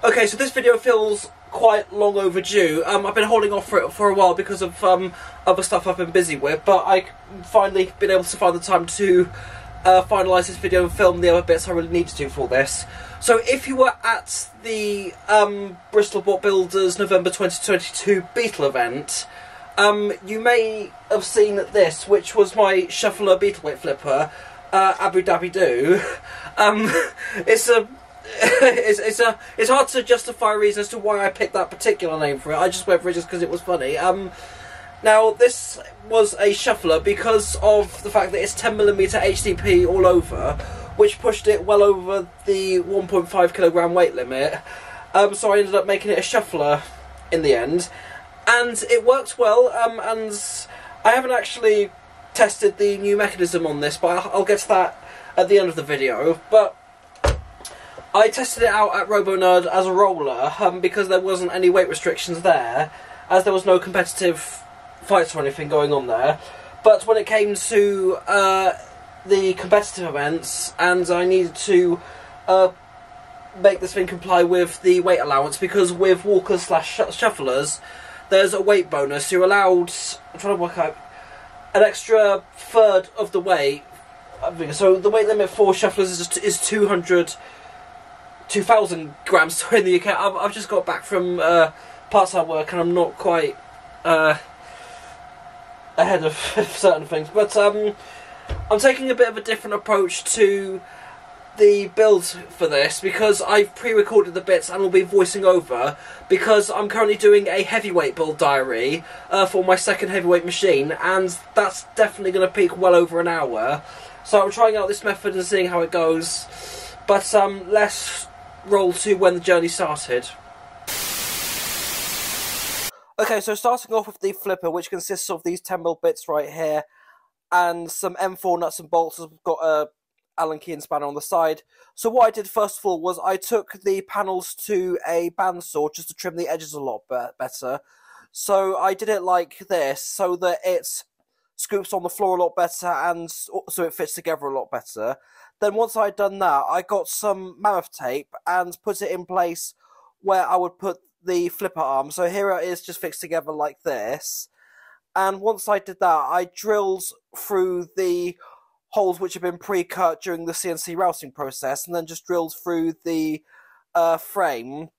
Okay, so this video feels quite long overdue. I've been holding off for it for a while because of other stuff I've been busy with, but I finally been able to find the time to finalise this video and film the other bits I really needed to for this. So if you were at the Bristol Bot Builders November 2022 Beetle event, you may have seen this, which was my Shuffler Beetleweight flipper, Abu Dhabi Do. It's hard to justify a reason as to why I picked that particular name for it. I just went for it just because it was funny. Now, this was a shuffler because of the fact that it's 10mm HDP all over, which pushed it well over the 1.5 kilogram weight limit. So I ended up making it a shuffler in the end, and it worked well. And I haven't actually tested the new mechanism on this, but I'll get to that at the end of the video. But I tested it out at RoboNerd as a roller because there wasn't any weight restrictions there, as there was no competitive fights or anything going on there. But when it came to the competitive events, and I needed to make this thing comply with the weight allowance, because with walkers slash shufflers there's a weight bonus. You're allowed, I'm trying to work out, an extra third of the weight. So the weight limit for shufflers is 2,000 grams in the UK. I've just got back from part-time work and I'm not quite ahead of certain things. But I'm taking a bit of a different approach to the build for this, because I've pre-recorded the bits and will be voicing over, because I'm currently doing a heavyweight build diary for my second heavyweight machine, and that's definitely going to peak well over an hour. So I'm trying out this method and seeing how it goes. But let's roll to when the journey started. Okay, so starting off with the flipper, which consists of these 10mm bits right here, and some M4 nuts and bolts. I've got a Allen key and spanner on the side. So what I did first of all was I took the panels to a bandsaw just to trim the edges a lot better. So I did it like this, so that it scoops on the floor a lot better, and so it fits together a lot better. Then once I'd done that, I got some mammoth tape and put it in place where I would put the flipper arm. So here it is, just fixed together like this. And once I did that, I drilled through the holes which had been pre-cut during the CNC routing process, and then just drilled through the frame.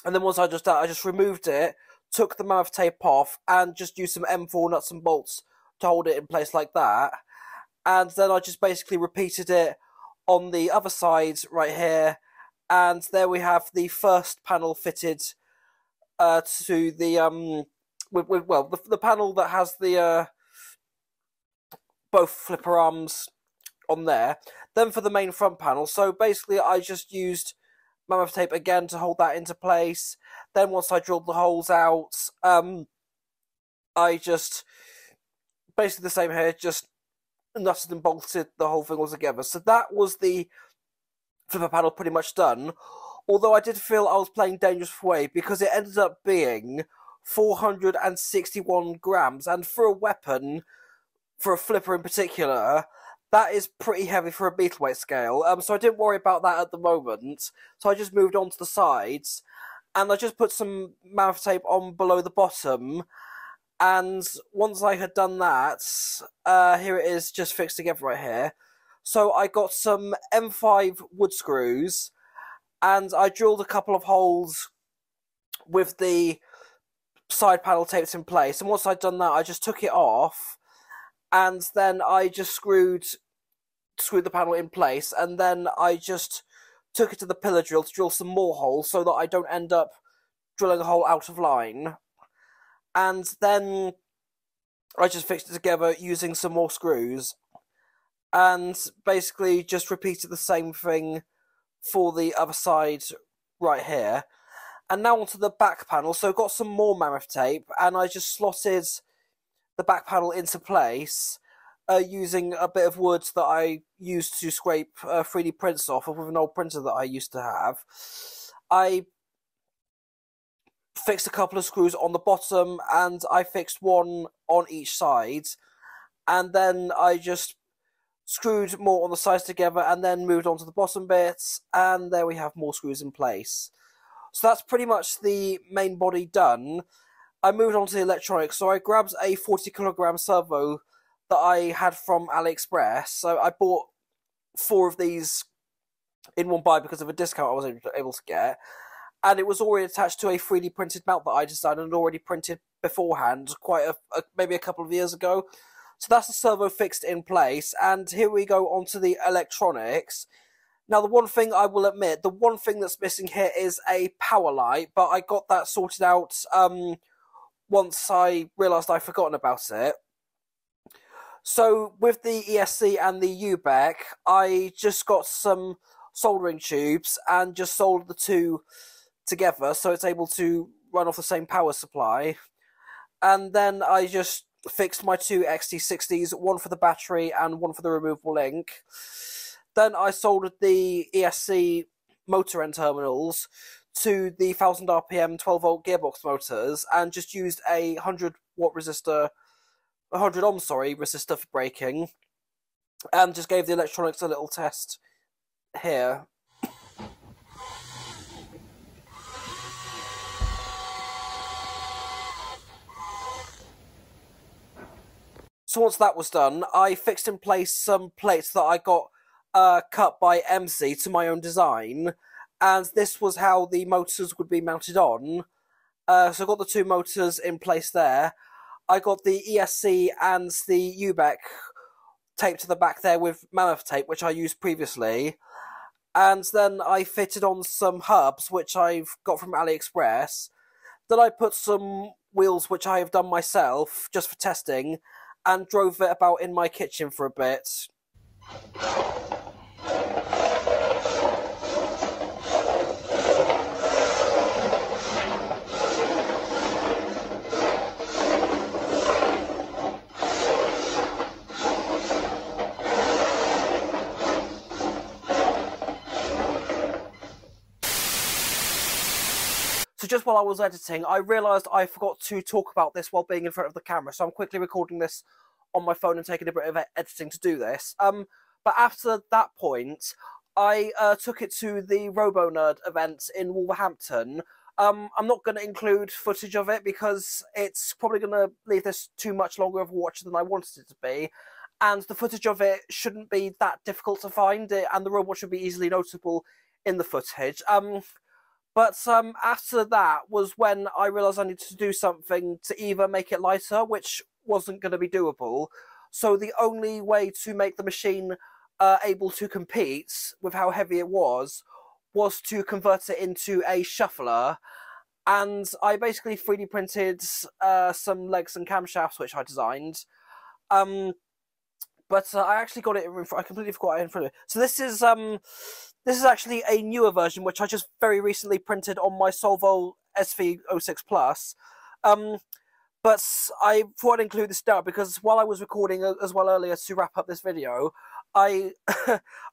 And then once I just did that, I just removed it, took the mammoth tape off, and just used some M4 nuts and bolts to hold it in place like that. And then I just basically repeated it on the other side right here, and there we have the first panel fitted to the the panel that has the both flipper arms on there. Then for the main front panel, so basically I just used mammoth tape again to hold that into place. Then once I drilled the holes out, I just basically the same here, just nutted and bolted the whole thing all together. So that was the flipper panel pretty much done. Although I did feel I was playing dangerous weight, because it ended up being 461 grams, and for a weapon, for a flipper in particular, that is pretty heavy for a Beetleweight scale. So I didn't worry about that at the moment. So I just moved on to the sides, and I just put some mammoth tape on below the bottom. And once I had done that, here it is, just fixed together right here. So I got some M5 wood screws, and I drilled a couple of holes with the side panel taped in place. And once I'd done that, I just took it off, and then I just screwed the panel in place, and then I just took it to the pillar drill to drill some more holes so that I don't end up drilling a hole out of line. And then I just fixed it together using some more screws, and basically just repeated the same thing for the other side right here. And now onto the back panel. So got some more mammoth tape, and I just slotted the back panel into place using a bit of wood that I used to scrape 3D prints off with an old printer that I used to have. I fixed a couple of screws on the bottom, and I fixed one on each side, and then I just screwed more on the sides together, and then moved on to the bottom bits, and there we have more screws in place. So that's pretty much the main body done. I moved on to the electronics, so I grabbed a 40kg servo that I had from AliExpress. So I bought 4 of these in one buy because of a discount I was able to get. And it was already attached to a 3D printed mount that I designed and already printed beforehand, maybe a couple of years ago. So that's the servo fixed in place, and here we go onto the electronics. Now, the one thing I will admit, the one thing that's missing here is a power light, but I got that sorted out once I realised I'd forgotten about it. So with the ESC and the UBEC, I just got some soldering tubes and just soldered the two together so it's able to run off the same power supply. And then I just fixed my 2 XT60s, one for the battery and one for the removable link. Then I soldered the ESC motor end terminals to the 1000 RPM 12-volt gearbox motors and just used a 100-watt resistor, 100 ohm, resistor for braking, and just gave the electronics a little test here. So once that was done, I fixed in place some plates that I got cut by MC to my own design, and this was how the motors would be mounted on. So I got the 2 motors in place there. I got the ESC and the UBEC taped to the back there with mammoth tape, which I used previously. And then I fitted on some hubs, which I've got from AliExpress. Then I put some wheels, which I have done myself, just for testing, and drove it about in my kitchen for a bit. So just while I was editing, I realised I forgot to talk about this while being in front of the camera, so I'm quickly recording this on my phone and taking a bit of editing to do this. But after that point, I took it to the RoboNerd event in Wolverhampton. I'm not going to include footage of it because it's probably going to leave this too much longer of a watch than I wanted it to be. And the footage of it shouldn't be that difficult to find, and the robot should be easily noticeable in the footage. But after that was when I realised I needed to do something to either make it lighter, which wasn't going to be doable. So the only way to make the machine able to compete with how heavy it was to convert it into a shuffler. And I basically 3D printed some legs and camshafts, which I designed. But I actually got it in front. I completely forgot it in front of it. So this is actually a newer version, which I just very recently printed on my Solvo SV06 Plus. But I thought I'd include this now because while I was recording as well earlier to wrap up this video, I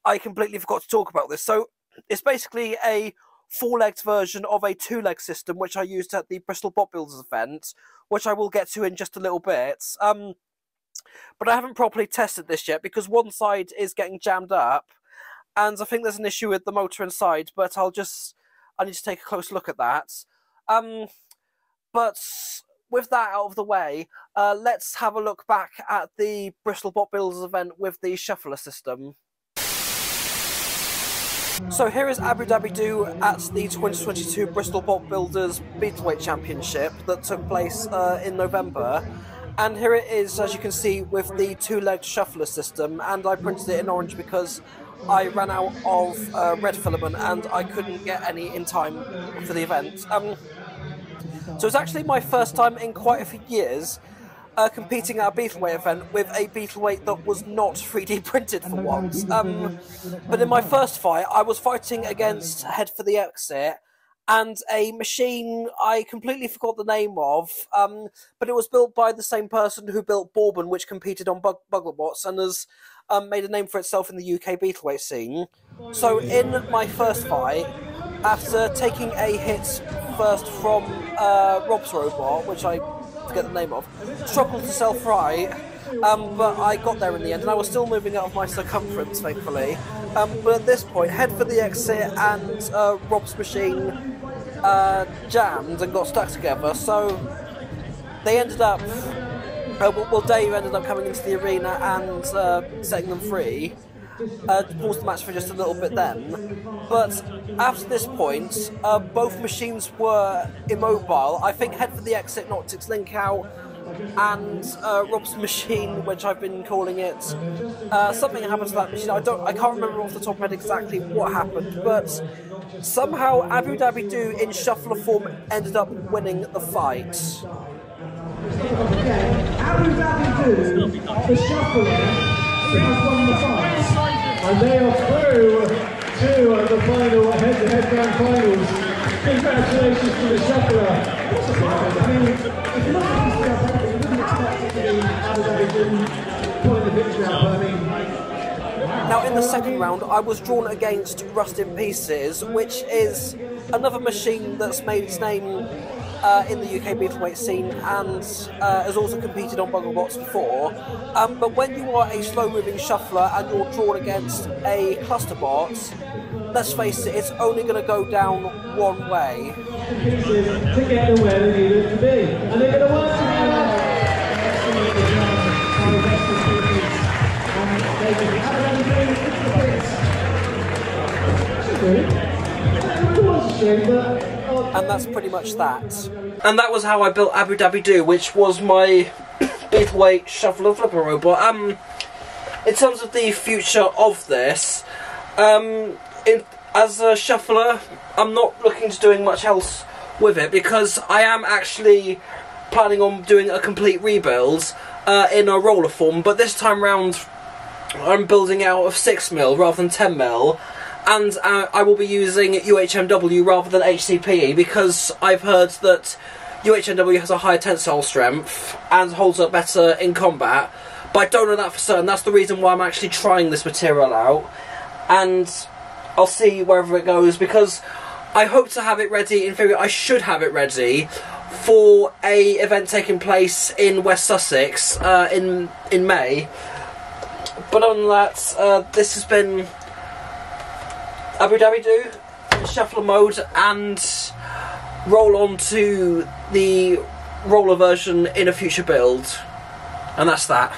I completely forgot to talk about this. So it's basically a 4-legged version of a 2-leg system, which I used at the Bristol Bot Builders event, which I will get to in just a little bit. But I haven't properly tested this yet because one side is getting jammed up, and I think there's an issue with the motor inside, but I need to take a close look at that. But with that out of the way, let's have a look back at the Bristol Bot Builders event with the shuffler system. So here is Abu Dhabi Do at the 2022 Bristol Bot Builders Beetleweight Championship that took place in November. And here it is, as you can see, with the 2-legged shuffler system, and I printed it in orange because I ran out of red filament and I couldn't get any in time for the event. So it's actually my first time in quite a few years competing at a Beetleweight event with a Beetleweight that was not 3D printed for once. But in my first fight, I was fighting against Head for the Exit, and a machine I completely forgot the name of, but it was built by the same person who built Bourbon, which competed on Buglerbots and has made a name for itself in the UK Beetleweight scene. So in my first fight, after taking a hit first from Rob's robot, which I forget the name of, struggled to self-right, but I got there in the end, and I was still moving out of my circumference, thankfully. But at this point, Head for the Exit and Rob's machine jammed and got stuck together, so they ended up, Dave ended up coming into the arena and setting them free. Paused the match for just a little bit then, but after this point, both machines were immobile. I think head for the exit knocked its link out, and Rob's machine, which I've been calling it, something happened to that machine. I can't remember off the top of my head exactly what happened, but somehow Abu Dhabi Do in shuffler form ended up winning the fight. Abu Dhabi Do, the shuffler, has won the fight. And they are through to the final head-to-head grand finals. Congratulations to the shuffler. I mean, if you look at this stuff, you wouldn't expect it to be Abu Dhabi Do pulling the victory out, but I mean... Now, in the second round, I was drawn against Rust in Pieces, which is another machine that's made its name in the UK Beetleweight scene and has also competed on Bugglebots before. But when you are a slow-moving shuffler and you're drawn against a clusterbot, let's face it, it's only going to go down one way. To get them where they needed to be. And they're going to work together. And that's pretty much that. And that was how I built Abu Dhabi Do, which was my Beetleweight shuffler flipper robot. In terms of the future of this, as a shuffler, I'm not looking to doing much else with it, because I am actually planning on doing a complete rebuild in a roller form, but this time round I'm building out of 6mm rather than 10mm, and I will be using UHMW rather than HCPE, because I've heard that UHMW has a higher tensile strength and holds up better in combat, but I don't know that for certain. That's the reason why I'm actually trying this material out, and I'll see wherever it goes, because I hope to have it ready, in theory I should have it ready, for a event taking place in West Sussex in May. But other than that, this has been Abu Dhabi Do in shuffler mode, and roll on to the roller version in a future build. And that's that.